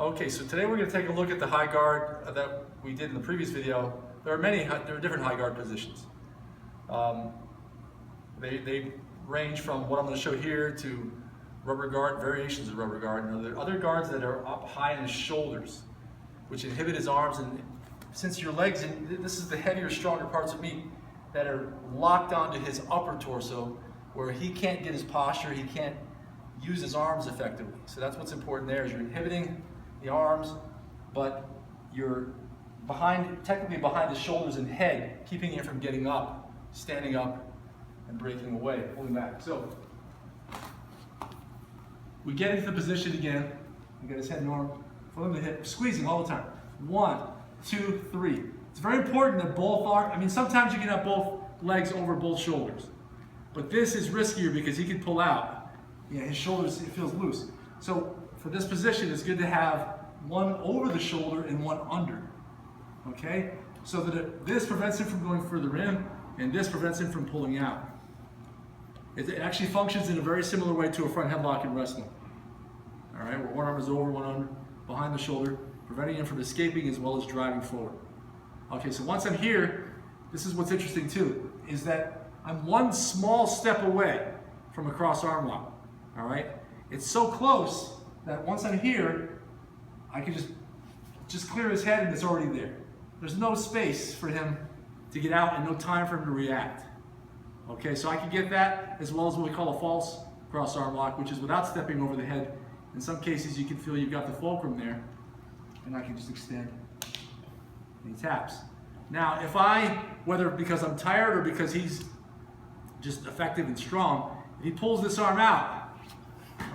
Okay, so today we're going to take a look at the high guard that we did in the previous video. There are different high guard positions. They range from what I'm going to show here to rubber guard, variations of rubber guard. Now, there are other guards that are up high in his shoulders, which inhibit his arms. And since your legs, and this is the heavier, stronger parts of meat that are locked onto his upper torso, where he can't get his posture, he can't use his arms effectively. So that's what's important there, is you're inhibiting the arms, but you're technically behind his shoulders and head, keeping him from getting up, standing up, and breaking away, pulling back. So we get into the position again. We get his head normal, from the hip, squeezing all the time. 1, 2, 3. It's very important that both arms, sometimes you can have both legs over both shoulders, but this is riskier because he can pull out. Yeah, his shoulders, it feels loose. So for this position, it's good to have one over the shoulder and one under, okay? So that this prevents him from going further in, and this prevents him from pulling out. It actually functions in a very similar way to a front headlock in wrestling. All right, where one arm is over, one arm behind the shoulder, preventing him from escaping as well as driving forward. Okay, so once I'm here, this is what's interesting too, is that I'm one small step away from a cross arm lock. All right, it's so close that once I'm here, I can just clear his head and it's already there. There's no space for him to get out and no time for him to react. Okay, so I can get that as well as what we call a false cross arm lock, which is without stepping over the head. In some cases, you can feel you've got the fulcrum there, and I can just extend, and he taps. Now, if whether because I'm tired or because he's just effective and strong, if he pulls this arm out,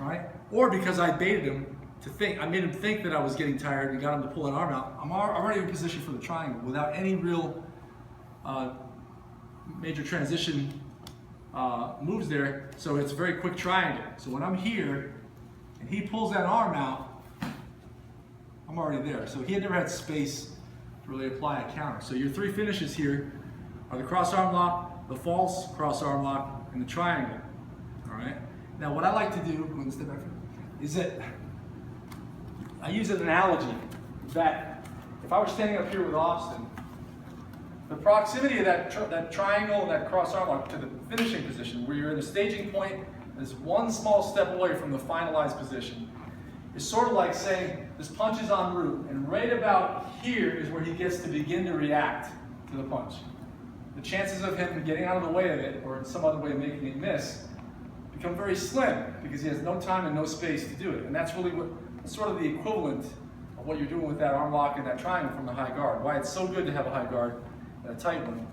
all right, or because I baited him to think, I made him think that I was getting tired and got him to pull an arm out, I'm already in position for the triangle without any real major transition moves there, so it's a very quick triangle. So when I'm here and he pulls that arm out, I'm already there. So he had never had space to really apply a counter. So your 3 finishes here are the cross arm lock, the false cross arm lock, and the triangle. All right. Now what I like to do, is that I use an analogy that if I were standing up here with Austin, the proximity of that triangle and that cross arm lock to the finishing position, where you're in the staging point, is one small step away from the finalized position, is sort of like saying this punch is en route, and right about here is where he gets to begin to react to the punch. The chances of him getting out of the way of it, or in some other way making it miss, become very slim because he has no time and no space to do it. And that's really sort of the equivalent of what you're doing with that arm lock and that triangle from the high guard. Why it's so good to have a high guard, a tight one,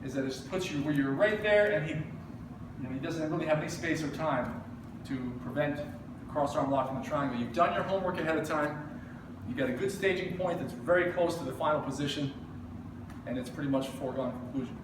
is that it puts you where you're right there, and he doesn't really have any space or time to prevent the cross arm lock from the triangle. You've done your homework ahead of time. You've got a good staging point that's very close to the final position, and it's pretty much a foregone conclusion.